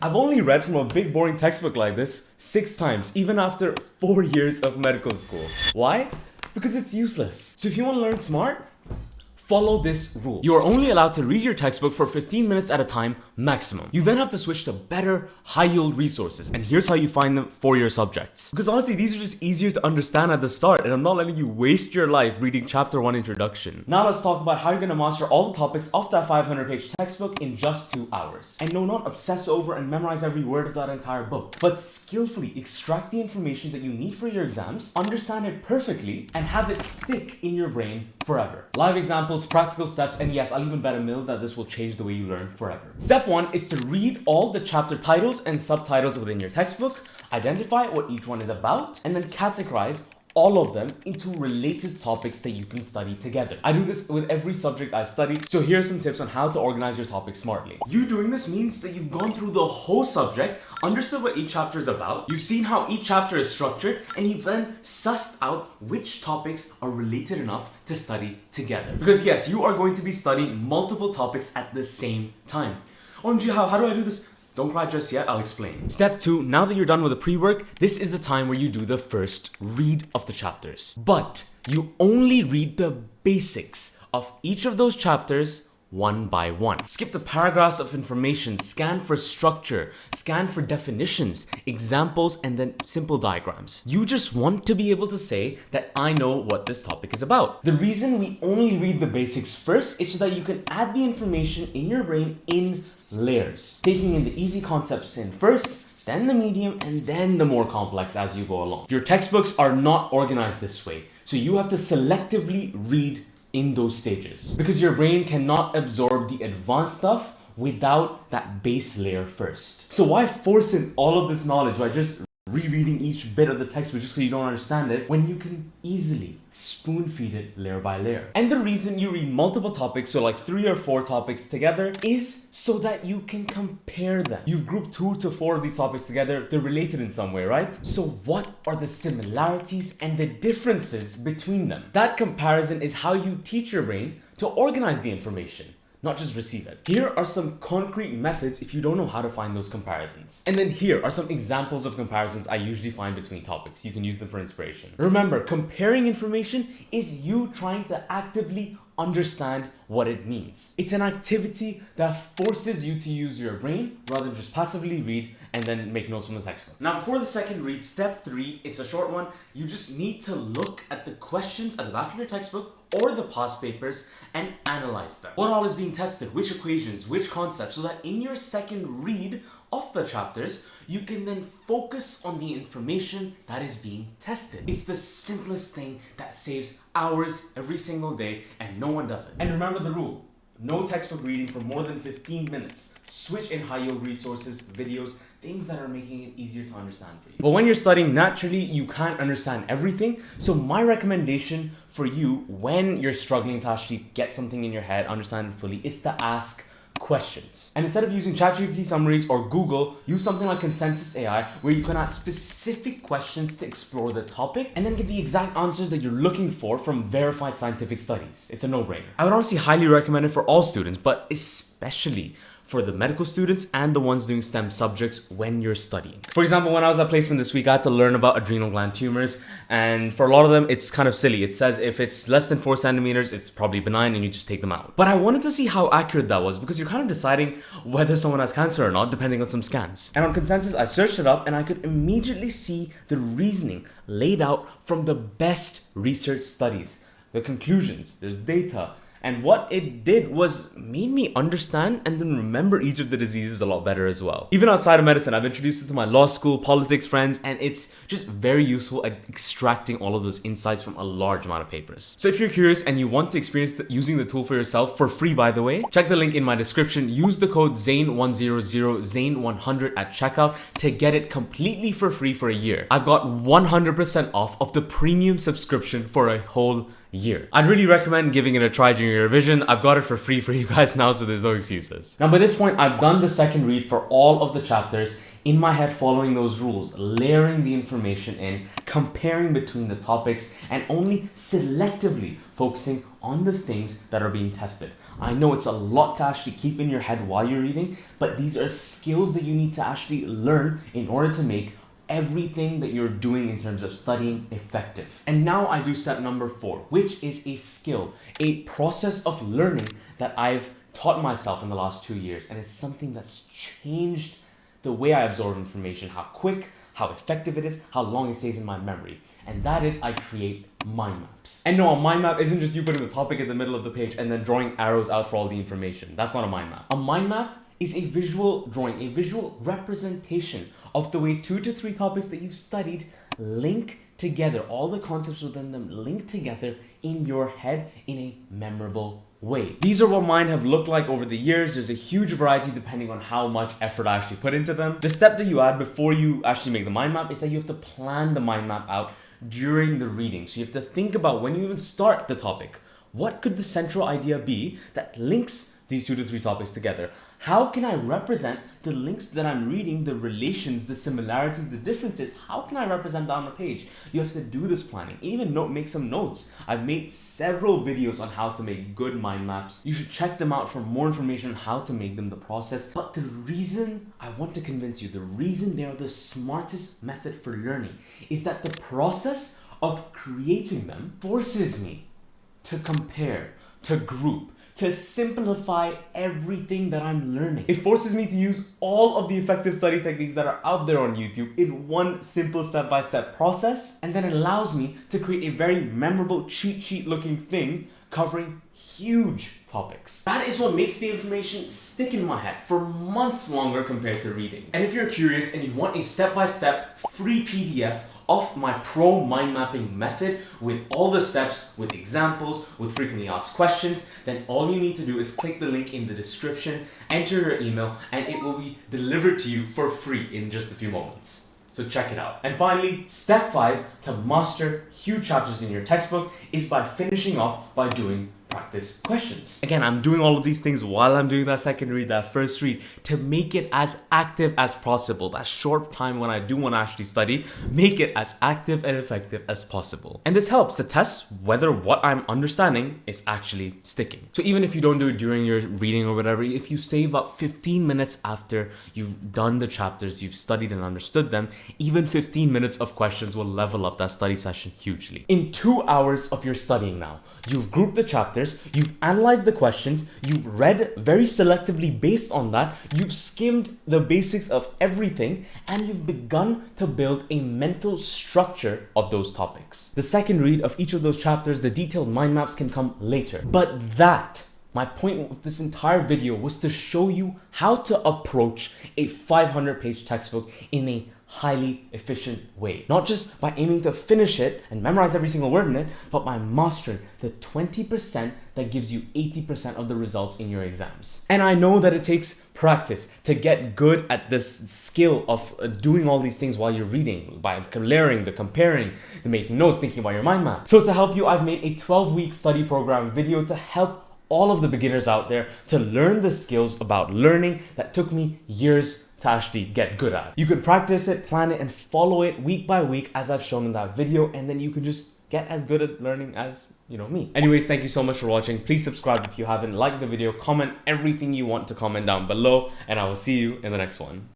I've only read from a big boring textbook like this 6 times, even after 4 years of medical school. Why? Because it's useless. So if you want to learn smart, follow this rule. You are only allowed to read your textbook for 15 minutes at a time maximum. You then have to switch to better, high-yield resources, and here's how you find them for your subjects. Because honestly, these are just easier to understand at the start, and I'm not letting you waste your life reading chapter 1 introduction. Now let's talk about how you're gonna master all the topics of that 500-page textbook in just 2 hours. And no, not obsess over and memorize every word of that entire book, but skillfully extract the information that you need for your exams, understand it perfectly, and have it stick in your brain forever. Live examples, practical steps, and yes, I'll even bet a mill that this will change the way you learn forever. Step 1 is to read all the chapter titles and subtitles within your textbook, identify what each one is about, and then categorize all of them into related topics that you can study together. I do this with every subject I study, so here are some tips on how to organize your topics smartly. You doing this means that you've gone through the whole subject, understood what each chapter is about, you've seen how each chapter is structured, and you've then sussed out which topics are related enough to study together. Because yes, you are going to be studying multiple topics at the same time. OMG, how do I do this? Don't cry just yet, I'll explain. Step 2, now that you're done with the pre-work, this is the time where you do the first read of the chapters. But you only read the basics of each of those chapters one by one. Skip the paragraphs of information, scan for structure, scan for definitions, examples, and then simple diagrams. You just want to be able to say that I know what this topic is about. The reason we only read the basics first is so that you can add the information in your brain in layers, taking in the easy concepts in first, then the medium, and then the more complex as you go along. Your textbooks are not organized this way, so you have to selectively read in those stages because your brain cannot absorb the advanced stuff without that base layer first. So why force in all of this knowledge by just rereading each bit of the textbook just because you don't understand it when you can easily spoon feed it layer by layer? And the reason you read multiple topics, so like 3 or 4 topics together, is so that you can compare them. You've grouped 2 to 4 of these topics together, they're related in some way, right? So what are the similarities and the differences between them? That comparison is how you teach your brain to organize the information, not just receive it. Here are some concrete methods if you don't know how to find those comparisons. And then here are some examples of comparisons I usually find between topics. You can use them for inspiration. Remember, comparing information is you trying to actively understand what it means. It's an activity that forces you to use your brain rather than just passively read and then make notes from the textbook. Now, before the second read, step 3, it's a short one. You just need to look at the questions at the back of your textbook or the past papers and analyze them. What all is being tested, which equations, which concepts, so that in your second read of the chapters, you can then focus on the information that is being tested. It's the simplest thing that saves hours every single day, and no one does it. And remember the rule: no textbook reading for more than 15 minutes. Switch in high-yield resources, videos, things that are making it easier to understand for you. But when you're studying, naturally, you can't understand everything. So my recommendation for you when you're struggling to actually get something in your head, understand it fully, is to ask questions. And instead of using ChatGPT summaries or Google, use something like Consensus AI, where you can ask specific questions to explore the topic and then get the exact answers that you're looking for from verified scientific studies. It's a no-brainer. I would honestly highly recommend it for all students, but especially for the medical students and the ones doing STEM subjects when you're studying. For example, when I was at placement this week, I had to learn about adrenal gland tumors, and for a lot of them, it's kind of silly. It says if it's less than 4 centimeters, it's probably benign and you just take them out. But I wanted to see how accurate that was because you're kind of deciding whether someone has cancer or not, depending on some scans. And on Consensus, I searched it up and I could immediately see the reasoning laid out from the best research studies, the conclusions, there's data. And what it did was made me understand and then remember each of the diseases a lot better as well. Even outside of medicine, I've introduced it to my law school, politics friends, and it's just very useful at extracting all of those insights from a large amount of papers. So if you're curious and you want to experience using the tool for yourself, for free by the way, check the link in my description. Use the code ZANE100, ZANE100 at checkout to get it completely for free for a year. I've got 100% off of the premium subscription for a whole year. I'd really recommend giving it a try during your revision. I've got it for free for you guys now, so there's no excuses. Now by this point, I've done the second read for all of the chapters in my head, following those rules, layering the information in, comparing between the topics, and only selectively focusing on the things that are being tested. I know it's a lot to actually keep in your head while you're reading, but these are skills that you need to actually learn in order to make everything that you're doing in terms of studying effective. And now I do step number 4, which is a skill, a process of learning that I've taught myself in the last 2 years. And it's something that's changed the way I absorb information, how quick, how effective it is, how long it stays in my memory. And that is I create mind maps. And no, a mind map isn't just you putting the topic in the middle of the page and then drawing arrows out for all the information. That's not a mind map. A mind map is a visual drawing, a visual representation of the way 2 to 3 topics that you've studied link together, all the concepts within them link together in your head in a memorable way. These are what mine have looked like over the years. There's a huge variety depending on how much effort I actually put into them. The step that you add before you actually make the mind map is that you have to plan the mind map out during the reading. So you have to think about when you even start the topic, what could the central idea be that links these 2 to 3 topics together? How can I represent the links that I'm reading, the relations, the similarities, the differences? How can I represent that on a page? You have to do this planning. Even make some notes. I've made several videos on how to make good mind maps. You should check them out for more information on how to make them, the process. But the reason I want to convince you, the reason they are the smartest method for learning is that the process of creating them forces me to compare, to group, to simplify everything that I'm learning. It forces me to use all of the effective study techniques that are out there on YouTube in one simple step-by-step process, and then it allows me to create a very memorable cheat sheet looking thing covering huge topics. That is what makes the information stick in my head for months longer compared to reading. And if you're curious and you want a step-by-step free PDF of my pro mind mapping method with all the steps, with examples, with frequently asked questions, then all you need to do is click the link in the description, enter your email, and it will be delivered to you for free in just a few moments. So check it out. And finally, step 5 to master huge chapters in your textbook is by finishing off by doing practice questions. Again, I'm doing all of these things while I'm doing that second read, that first read, to make it as active as possible. That short time when I do want to actually study, make it as active and effective as possible. And this helps to test whether what I'm understanding is actually sticking. So even if you don't do it during your reading or whatever, if you save up 15 minutes after you've done the chapters, you've studied and understood them, even 15 minutes of questions will level up that study session hugely. In 2 hours of your studying now, you've grouped the chapters, you've analyzed the questions, you've read very selectively based on that, you've skimmed the basics of everything, and you've begun to build a mental structure of those topics. The second read of each of those chapters, the detailed mind maps, can come later. But my point with this entire video was to show you how to approach a 500-page textbook in a highly efficient way. Not just by aiming to finish it and memorize every single word in it, but by mastering the 20% that gives you 80% of the results in your exams. And I know that it takes practice to get good at this skill of doing all these things while you're reading, by layering, the comparing, the making notes, thinking about your mind map. So to help you, I've made a 12-week study program video to help all of the beginners out there to learn the skills about learning that took me years to actually get good at. You can practice it, plan it, and follow it week by week as I've shown in that video, and then you can just get as good at learning as, me. Anyways, thank you so much for watching. Please subscribe if you haven't, like the video, comment everything you want to comment down below, and I will see you in the next one.